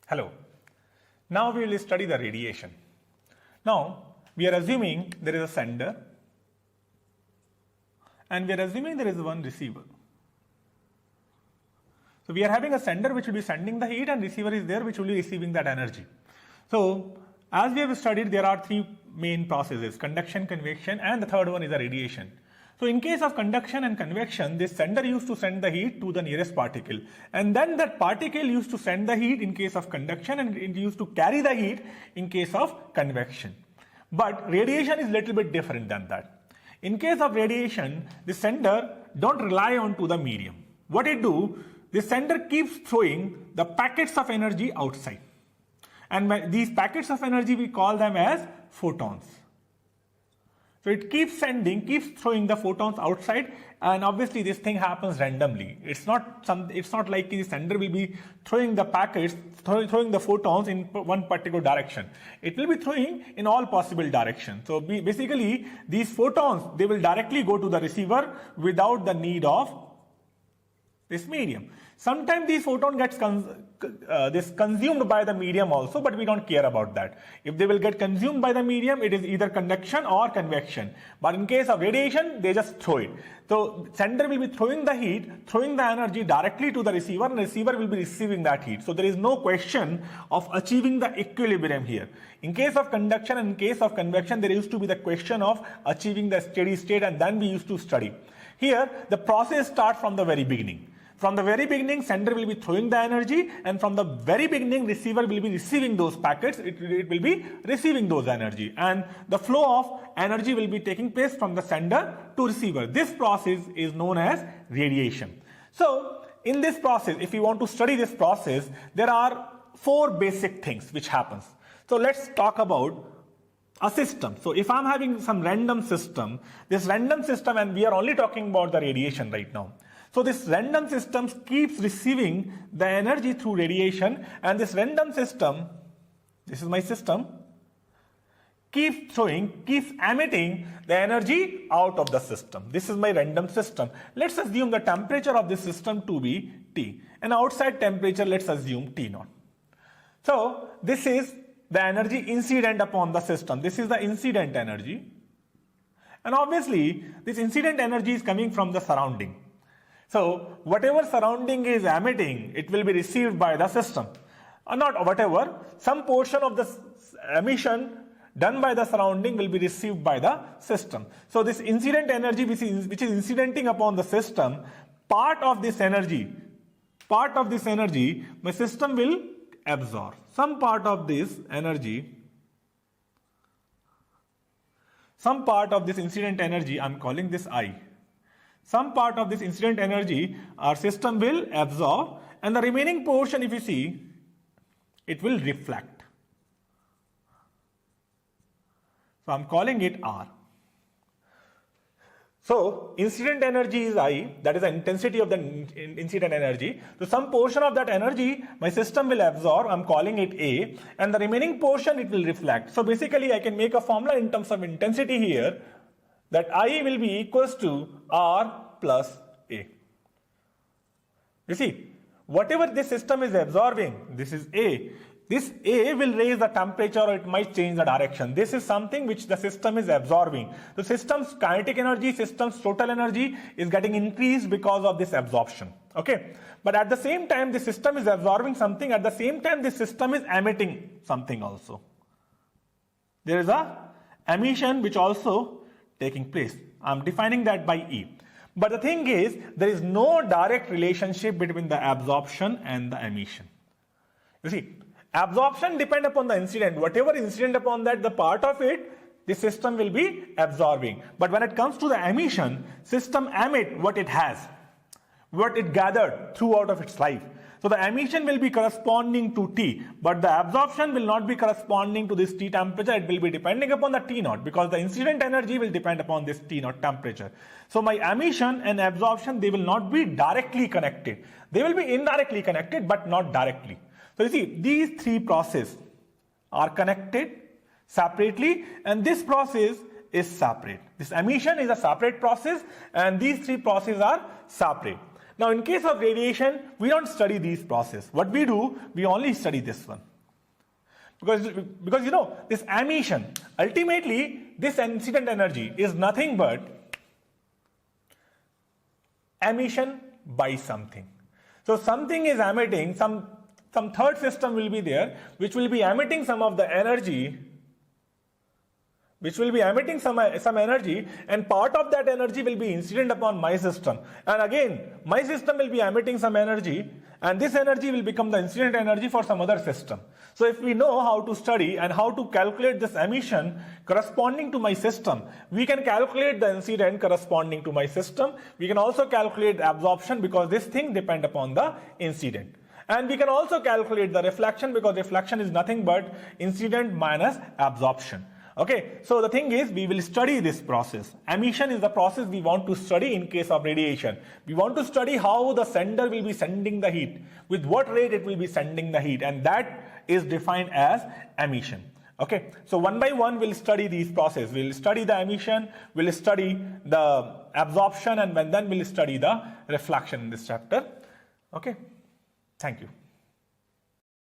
Hello. Now we will study the radiation. Now we are assuming there is a sender and we are assuming there is one receiver. So we are having a sender which will be sending the heat and receiver is there which will be receiving that energy. So as we have studied, there are three main processes: conduction, convection, and the third one is the radiation. So in case of conduction and convection, this sender used to send the heat to the nearest particle, and then that particle used to send the heat in case of conduction, and it used to carry the heat in case of convection. But radiation is little bit different than that. In case of radiation, the sender don't rely on to the medium. What it do, the sender keeps throwing the packets of energy outside. And these packets of energy, we call them as photons. So it keeps throwing the photons outside, and obviously this thing happens randomly. It's not like the sender will be throwing the packets, throwing the photons in one particular direction. It will be throwing in all possible directions. So basically these photons, they will directly go to the receiver without the need of this medium. Sometimes these photon gets consumed by the medium also, but we don't care about that. If they will get consumed by the medium, it is either conduction or convection. But in case of radiation, they just throw it. So sender will be throwing the heat, throwing the energy directly to the receiver, and the receiver will be receiving that heat. So there is no question of achieving the equilibrium here. In case of conduction and in case of convection, there used to be the question of achieving the steady state, and then we used to study. Here, the process starts from the very beginning. From the very beginning, sender will be throwing the energy, and from the very beginning, receiver will be receiving those packets. It will be receiving those energy, and the flow of energy will be taking place from the sender to receiver. This process is known as radiation. So in this process, if you want to study this process, there are four basic things which happens. So let's talk about a system. So if I'm having some random system, this random system, and we are only talking about the radiation right now. So this random system keeps receiving the energy through radiation, and this random system, this is my system, keeps emitting the energy out of the system. This is my random system. Let's assume the temperature of this system to be T, and outside temperature, let's assume T0. So this is the energy incident upon the system. This is the incident energy, and obviously this incident energy is coming from the surrounding. So whatever surrounding is emitting, it will be received by the system. Or not whatever, some portion of the emission done by the surrounding will be received by the system. So this incident energy which is incidenting upon the system, part of this energy, my system will absorb. Some part of this energy, some part of this incident energy, I'm calling this I. Some part of this incident energy our system will absorb, and the remaining portion, if you see, it will reflect. So I'm calling it R. So incident energy is I, that is the intensity of the incident energy. So some portion of that energy my system will absorb, I'm calling it A, and the remaining portion it will reflect. So basically I can make a formula in terms of intensity here, that I will be equals to R plus A. You see, whatever this system is absorbing, this is A. This A will raise the temperature, or it might change the direction. This is something which the system is absorbing. The system's kinetic energy, system's total energy is getting increased because of this absorption. Okay. But at the same time, the system is absorbing something. At the same time, the system is emitting something also. There is a emission which also taking place. I'm defining that by E. But the thing is, there is no direct relationship between the absorption and the emission. You see, absorption depends upon the incident. Whatever incident upon that, the part of it, the system will be absorbing. But when it comes to the emission, system emit what it has, what it gathered throughout of its life. So the emission will be corresponding to T, but the absorption will not be corresponding to this T temperature. It will be depending upon the T0, because the incident energy will depend upon this T0 temperature. So my emission and absorption, they will not be directly connected. They will be indirectly connected, but not directly. So you see, these three processes are connected separately, and this process is separate. This emission is a separate process, and these three processes are separate. Now in case of radiation, we don't study these processes. What we do, we only study this one. Because you know, this emission, ultimately this incident energy is nothing but emission by something. So something is emitting, some third system will be there which will be emitting some of the energy, some energy, and part of that energy will be incident upon my system. And again, my system will be emitting some energy, and this energy will become the incident energy for some other system. So if we know how to study and how to calculate this emission corresponding to my system, we can calculate the incident corresponding to my system. We can also calculate absorption because this thing depends upon the incident. And we can also calculate the reflection because reflection is nothing but incident minus absorption. Okay, so the thing is, we will study this process. Emission is the process we want to study in case of radiation. We want to study how the sender will be sending the heat, with what rate it will be sending the heat, and that is defined as emission. Okay, so one by one we'll study these processes. We'll study the emission, we'll study the absorption, and then we'll study the reflection in this chapter. Okay, thank you.